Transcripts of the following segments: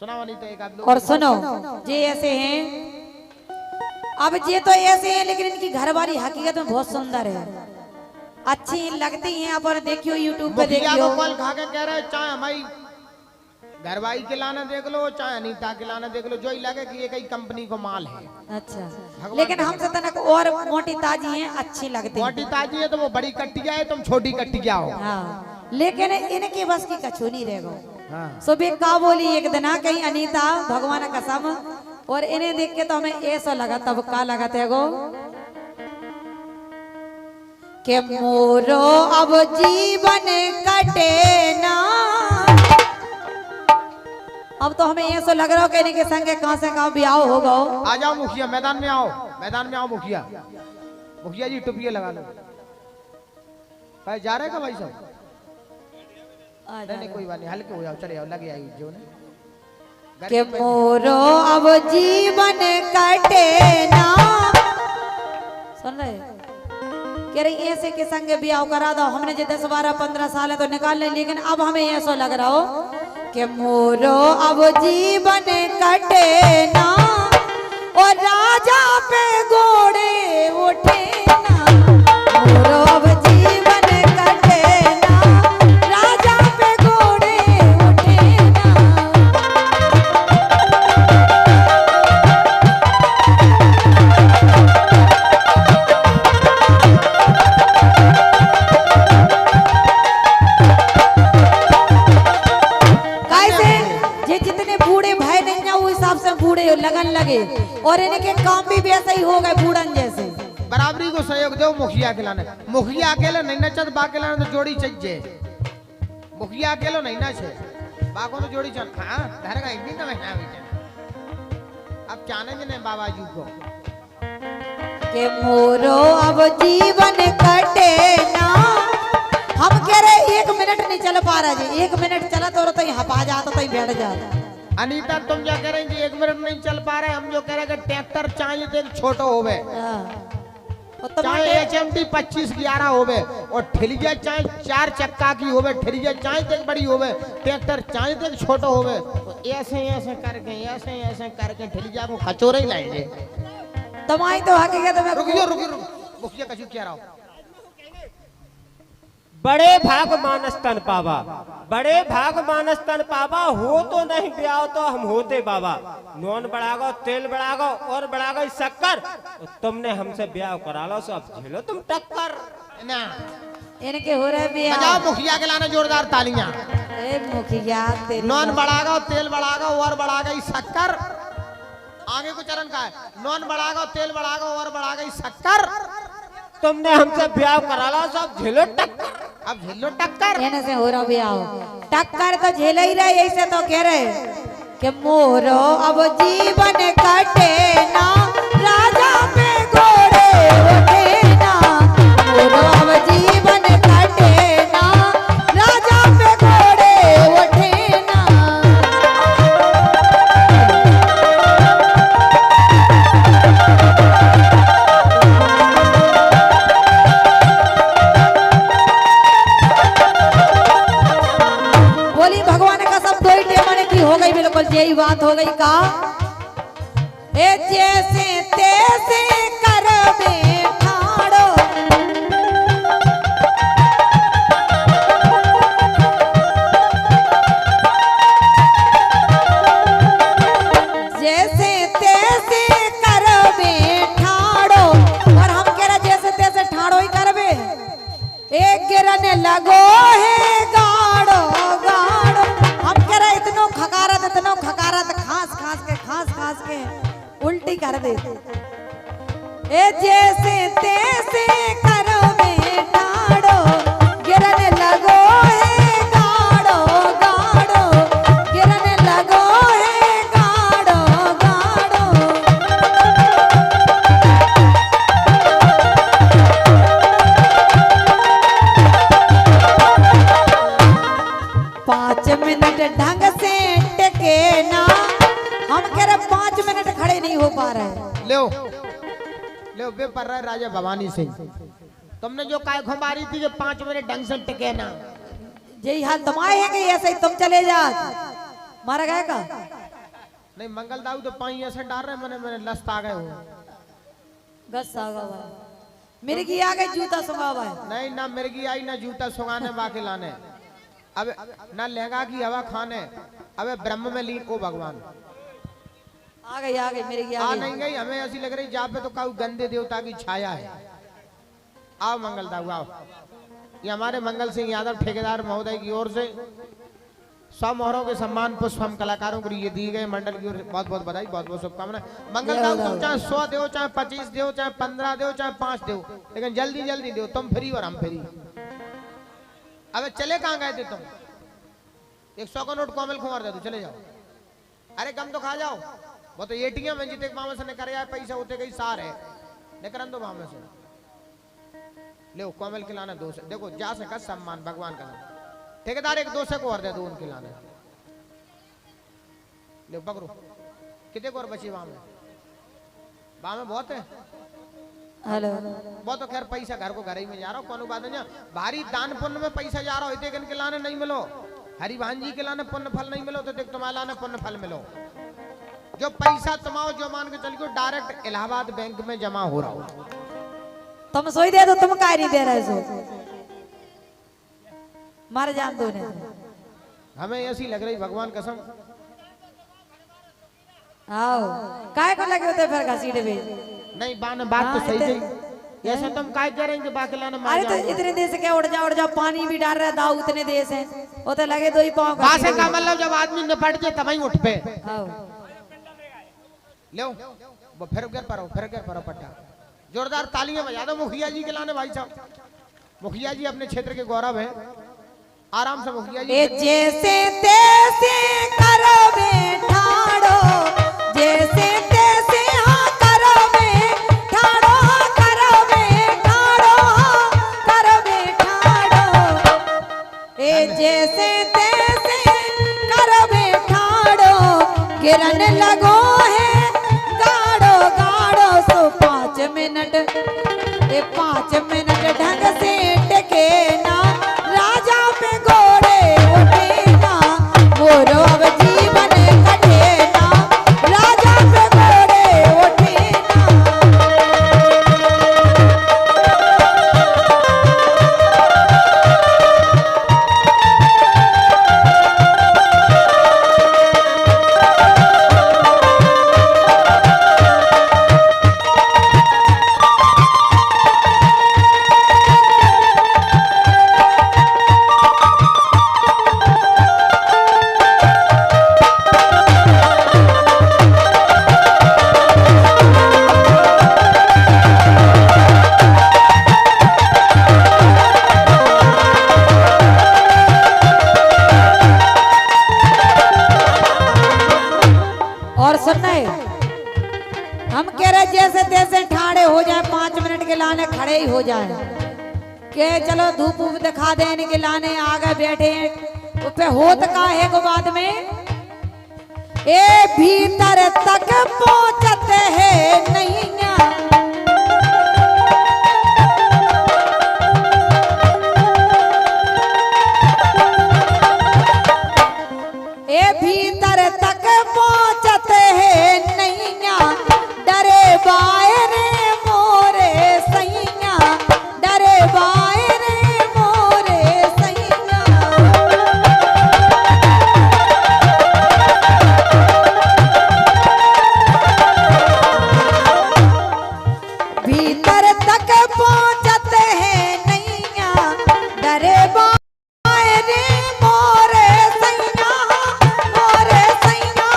सुना नहीं तो एक आध और सुनो ये ऐसे हैं, अब ये तो ऐसे हैं लेकिन इनकी घरवाली हकीकत में बहुत सुंदर है, अच्छी लगती हैं। आप और देखियो यूट्यूब पे देखियो। कल खा के कह रहे चाहे हमारी घरवाई के लाना देख लो चाहे अनीता के लाना देख लो, जो ही लगे कि ये कई कंपनी को माल है। अच्छा लेकिन हमसे तनक और मोटी ताजी हैं, अच्छी लगती मोटी ताजी है तो वो बड़ी कट्टिया है, तुम छोटी कट्टिया हो। हाँ लेकिन इनके बस की कछु नहीं रहेगा। हाँ। सुबह का बोली एक दिन कहीं अनीता भगवान कसम, और इन्हें देख के तो हमें ऐसा लगा, तब का लगा थे गो के मोरो अब जीवन कटे ना। अब तो हमें ऐसा लग रहा हो कि इनके संग कहां से कहां ब्याह होगा। आ जाओ मुखिया, मैदान में आओ, मैदान में आओ मुखिया। मुखिया जी टुपिया लगा लो। भाई जा रहे का भाई साहब? नहीं कोई बात नहीं, हल्के हो जाओ, चले जाओ, लगे आई जो ने के मोरो अब जीवन कटे ना। सुन रहे कह रही ऐसे के संग ब्याह करा दो, हमने जो 10 12 15 साल है तो निकाल ले, लेकिन अब हमें ऐसा लग रहा हो कि मोरो अब जीवन कटे ना, और राजा पे घोड़े उठे ना। मोरो अब जीवन कटे ना, राजा पे घोड़े उठे ना। लगन लगे और इनके काम भी वैसे ही हो गए बूढ़न जैसे। बराबरी को सहयोग दो मुखिया के लाने। मुखिया अकेले नहीं नचत, बाके लाने तो जोड़ी चाहिए। मुखिया अकेले नहीं नचे, बाको तो जोड़ी चल। हाँ घर का इतनी तो महीना अब जाने ने बाबा जी को के मोरो अब जीवन कटे ना। हम कह रहे 1 मिनट नहीं चल पा रहा जी, 1 मिनट चला तो यहाँ पा जाता तो बैठ जाता। अनीता तुम क्या कह रहे हैं 1 मिनट नहीं चल पा रहे, हम जो कह रहे हैं ट्रैक्टर चाहिए तो छोटो होवे, चाहे HMT 2511 होवे, और ठेलिया चाहे 4 चक्का की होवे, ठेलिया चाहे तो बड़ी होवे, ट्रैक्टर चाहे तो छोटो होवे। तो ऐसे ऐसे करके ठेलिया को खचोरे ही लाएंगे। तुम्हारी तो हकीकत में रुकियो मुखिया कछु क्या रहा हो। बड़े भाग मानस तन पावा, बड़े भाग मानस तन पावा, हो तो नहीं ब्याह तो हम होते बाबा। नॉन बढ़ागो, तेल बढ़ागो और बढ़ागो शक्कर, तुमने हमसे ब्याह करा लो, सब झेलो तुम टक्कर ना। इनके हो रहे ब्याह। बजाओ मुखिया के लाने जोरदार तालियां। ए मुखिया तेरी नॉन बढ़ागो, तेल बढ़ागो और बढ़ा गई शक्कर। आगे को चरण का है, नॉन बढ़ागो, तेल बढ़ागो और बढ़ा गई शक्कर। तुमने हमसे ब्याह करा लो, सब झेलो टक्कर। अब झेलो टक्कर। कहने से हो रहा ब्याह, टक्कर तो झेल ही रहे, ऐसे तो कह रहे कि मोरो अब जीवन कटे ना, राजा पे घोड़े उठे ना। मोरो अब जीवन कटे ना, राजा पे घोड़े उठे ना। हो गई बिल्कुल यही बात हो गई का ए जैसे तैसे कर बैठाड़ो। जैसे तैसे कर बैठाड़ो, और हम कह रहे जैसे तैसे ठाड़ो ही करबे। एक गिरने लगो है गाड़ो गाड़ो, हम कह रहे इतनो खकारत खास के उल्टी कर दे। ए जैसे तैसे करो बेटाड़ो, गिरने लगो है गाड़ो गाड़ो, गिरने लगो है गाड़ो गाड़ो। 5 मिनट ढंग से टिके ना। हम कह रहे 5 मिनट खड़े नहीं हो पा रहे। ले वे पर रहा राजा भवानी सिंह, तुमने जो काय खुमारी थी कि 5 मिनट ढंग से टिके ना। यही हाल तुम्हारे है कि ऐसे ही तुम चले जा मारा गया का। नहीं मंगल दाऊ तो पाई ऐसे डाल रहे मैंने मैंने लस्त आ गए हो। गस आ गया मिर्गी आ गई जूता सुंगावा है। नहीं ना मिर्गी आई ना जूता सुगाने बाके लाने, अब ना लहंगा की हवा खाने, अबे ब्रह्म में लीन ओ भगवान। आ गई मिर्गी आ गई। नहीं गई, हमें ऐसी लग रही जहाँ पे तो काऊ गंदे देवता की छाया है। आओ मंगल दाऊ आओ। ये हमारे मंगल सिंह यादव ठेकेदार महोदय की ओर से 100 मोहरों के सम्मान पुष्प हम कलाकारों को ये दिए गए। मंडल की ओर से बहुत बहुत बधाई, बहुत बहुत शुभकामनाएं। मंगल दाऊ तुम चाहे 100 दो, चाहे 25 दो, चाहे 15 दो, चाहे 5 दो, लेकिन जल्दी जल्दी दो। तुम फ्री और हम फ्री। अबे चले कहाँ गए थे तुम? 100 का नोट कोमल कुमार दे दो, चले जाओ। अरे कम तो खा जाओ। वो तो एटीएम में जीते मामा से ने करे पैसा होते गई सार है निकरन दो मामा से। ले कोमल खिलाना 2 से, देखो जा से का सम्मान भगवान का नाम। ठेकेदार 1 2 से को और दे दो उनके लाने। ले पकड़ो कितने को और बची वहां में बहुत है। हेलो वो तो खैर पैसा घर को घर ही में जा रहा हो, कौन बात नहीं। भारी दान पुण्य में पैसा जा रहा हो, इनके लाने नहीं मिलो। हरिभान जी के लाने पुण्य फल नहीं मिलो तो देख तुम्हारे लाने पुण्य फल मिलो। जो पैसा तुम्हारा जो मान के चलिए डायरेक्ट इलाहाबाद बैंक में जमा हो रहा हो। तुम सोई दे दो, तुम काय नहीं दे रहे सो मर जान दो ने। हमें ऐसी लग रही भगवान कसम। आओ काय को लगे होते फिर घसीटे पे। नहीं बात तो सही थी। ऐसा तुम काय कह रहे हैं बाकी लाने मार अरे तो इतने देर से क्या उड़ जाओ पानी भी डाल रहा दाऊ उतने देर से वो तो लगे 2 ही पाँव बासे का मतलब जब आदमी निपट जाए तब ही उठ पे। लो वो फिर गिर पड़ो पट्टा। जोरदार तालियां बजा दो मुखिया जी के लाने भाई साहब। मुखिया जी अपने क्षेत्र के गौरव हैं। आराम से मुखिया जी। जैसे तैसे करो बेठाड़ो, जैसे तैसे हाँ करो बेठाड़ो, करो बेठाड़ो, करो बेठाड़ो। जैसे तैसे करो बेठाड़ो, गिरन लगो है गाड़ो गाड़ो। सो 5 मिनट 5 मिनट ढंग से टेके ना, राजा पे घोड़े उठे ना, मोरो अब जीवन कटे ना, राजा पे घोड़े उठे ना। और सुनना है, हम कह रहे जैसे तैसे ठाड़े हो जाए, 5 मिनट के लाने खड़े ही हो जाए के चलो धूप वूप दिखा दे इनके लाने आगे बैठे हैं। वो पे होत का है को बाद में ए भीतर तक पहुंचते हैं नहीं ना। ए भीतर तक पहुंचते हैं नैया, डरे बायरे मोरे सैया, डरे बायरे मोरे सैया। भीतर तक पहुंचते हैं नैया, डरे बायरे मोरे सैया, मोरे सैया,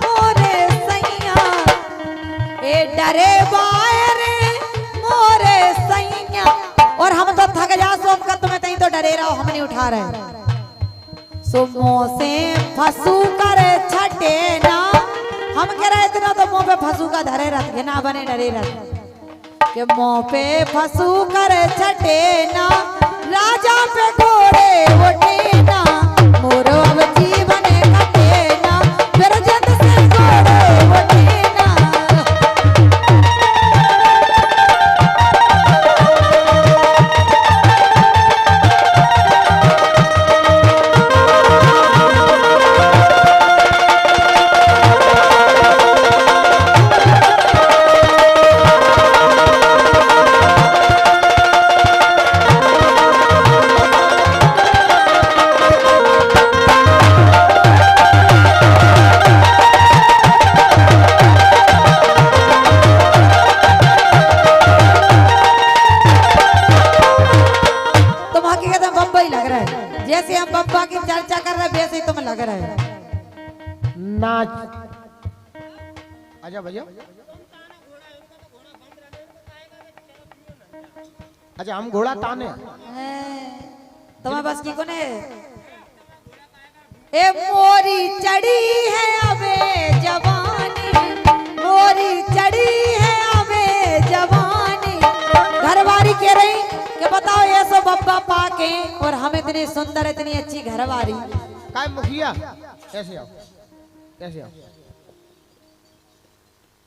मोरे सैया। ए डरे बायरे मोरे सैया। और हम तो थक जा सोम का तुम्हें तई तो डरे रहो, हम नहीं उठा रहे। सुमो से फसू कर छटे ना, हम कह रहे इतना तो मुंह पे फसू का धरे रथ के ना बने डरे रथ के मुंह पे फसू कर छटे ना, राजा पे घोड़े उठे ना, मोरो अब जीवन कटे ना, फिर जद से घोड़े उठे ना। नाच। अच्छा भैया, अच्छा हम घोड़ा ताने। तुम्हारे पास की कोने? ए मोरी चढ़ी है अबे जवानी, मोरी चढ़ी है अबे जवानी। घरवारी कह रही कि बताओ ये सो बब्बा पाके और हम इतनी सुंदर इतनी अच्छी घरवारी। काय मुखिया कैसे आओ, कैसे आओ,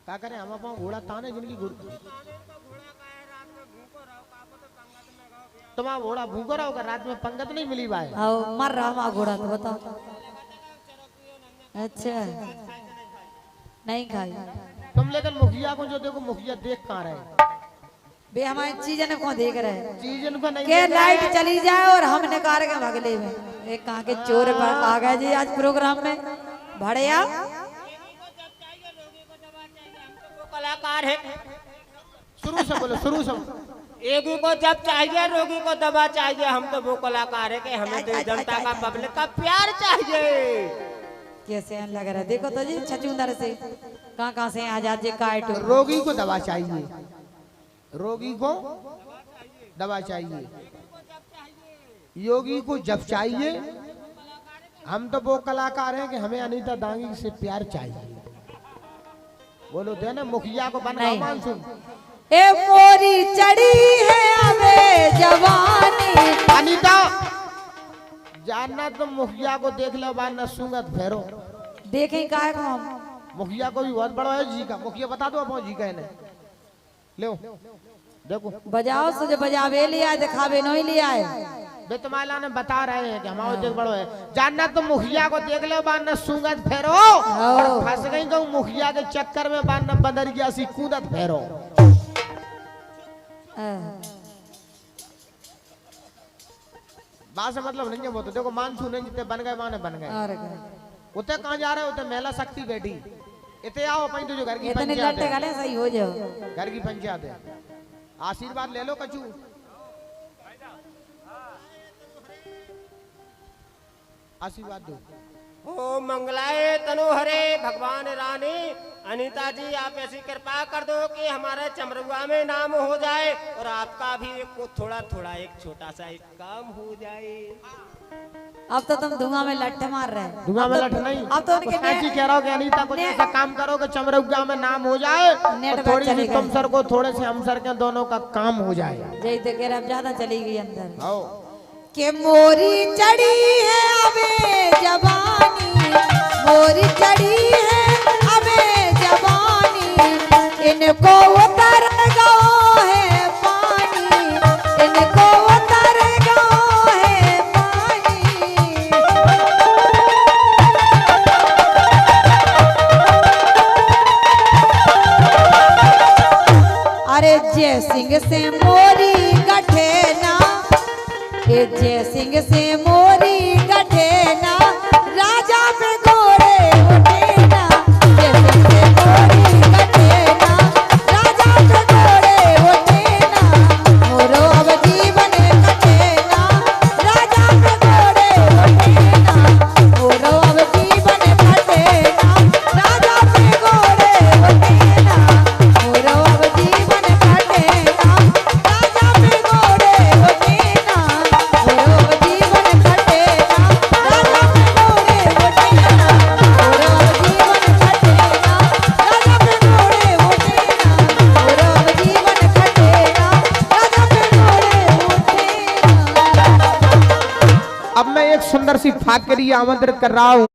क्या करें हम अपना घोड़ा ताने जिनकी तुम्हारा घोड़ा भूखा रहा होगा, रात में पंगत नहीं मिली भाई। आओ मर रहा हमारा घोड़ा तो बताओ। अच्छा नहीं खाई तुम, लेकिन मुखिया को जो देखो, मुखिया देख कहाँ रहे बे, हमारी चीजन को देख रहे हैं चीज इनको नहीं के देख रहे लाइट हैं। चली जाए और हम निकाल के भगले में। एक कहाँ के चोर आ गए जी आज प्रोग्राम में भड़िया। कलाकार है, शुरू से बोलो, शुरू से। एक को जब चाहिए रोगी को दवा चाहिए। हम तो वो कलाकार है कि हमें तो जनता का पब्लिक का प्यार चाहिए। कैसे लग रहा है देखो तो जी, छचूंदर से कहाँ से आजाद जी काट। रोगी को दवा चाहिए, रोगी को दवा चाहिए, योगी को जब चाहिए। हम तो वो कलाकार हैं कि हमें अनीता दांगी से प्यार चाहिए। बोलो दे ना मुखिया को बना मानसून। ए मोरी चढ़ी है अबे जवानी। अनीता जानना तो मुखिया को देख लो, बार सुंगत फेरो देखें काय को हम। मुखिया को भी बहुत बड़ा है जी का। मुखिया बता दो अपना जी का है, ले देखो बजाओ सुझे बजावे लिया दिखावे नहीं लिया है। बेतमाला ने बता रहे हैं कि हमारा देख बड़ो है। जानना तो मुखिया को देख लो, बार न सुंगत फेरो। फंस गई कहूँ मुखिया के चक्कर में, बार न बंदर गया सी कूदत फेरो। बात से मतलब नहीं है वो तो। देखो मानसून नहीं जितने बन गए माने बन गए। उते कहाँ जा रहे हो? उते मेला शक्ति बैठी। इतने आओ अपनी तो जो घर की पंचायत है, गले सही हो जाओ। घर की पंचायत है। आशीर्वाद ले लो कचू, आशीर्वाद दो। ओ मंगलाए तनोहरे भगवान रानी। अनीता जी आप ऐसी कृपा कर दो कि हमारे चमरुआ में नाम हो जाए और आपका भी थोड़ा थोड़ा एक छोटा सा एक काम हो जाए। अब तो तुम धुआं में लट्ठे मार रहे हैं। धुआं में लट्ठे नहीं, अब तो उनके सच्ची कह रहा हूँ कि अनीता को ऐसा काम करो कि चमरुआ में नाम हो जाए और थोड़ी सी तुम सर को थोड़े से हम सर के दोनों का काम हो जाए। जय तो कह रहे अब ज्यादा चली गई अंदर। आओ के मोरी चढ़ी है अबे जवानी, मोरी चढ़ी है अबे जवानी। इनको उतर गो है पानी, इनको उतर गो है पानी। अरे जय सिंह से मोरी गठे ना, जय सिंह से मोरी गठे ना। राजा पे घोड़े उठे ना, जय सिंह से मोरी गठे ना। राजा पे घोड़े उठे ना, मोरो अब जीवन कटे ना। राजा पे घोड़े उठे ना, मोरो अब जीवन कटे ना। राजा पे घोड़े उठे ना, मोरो अब जीवन कटे ना। राजा पे घोड़े उठे ना, अब मैं एक सुंदर सी फाकरी आमंत्रित कर रहा हूँ।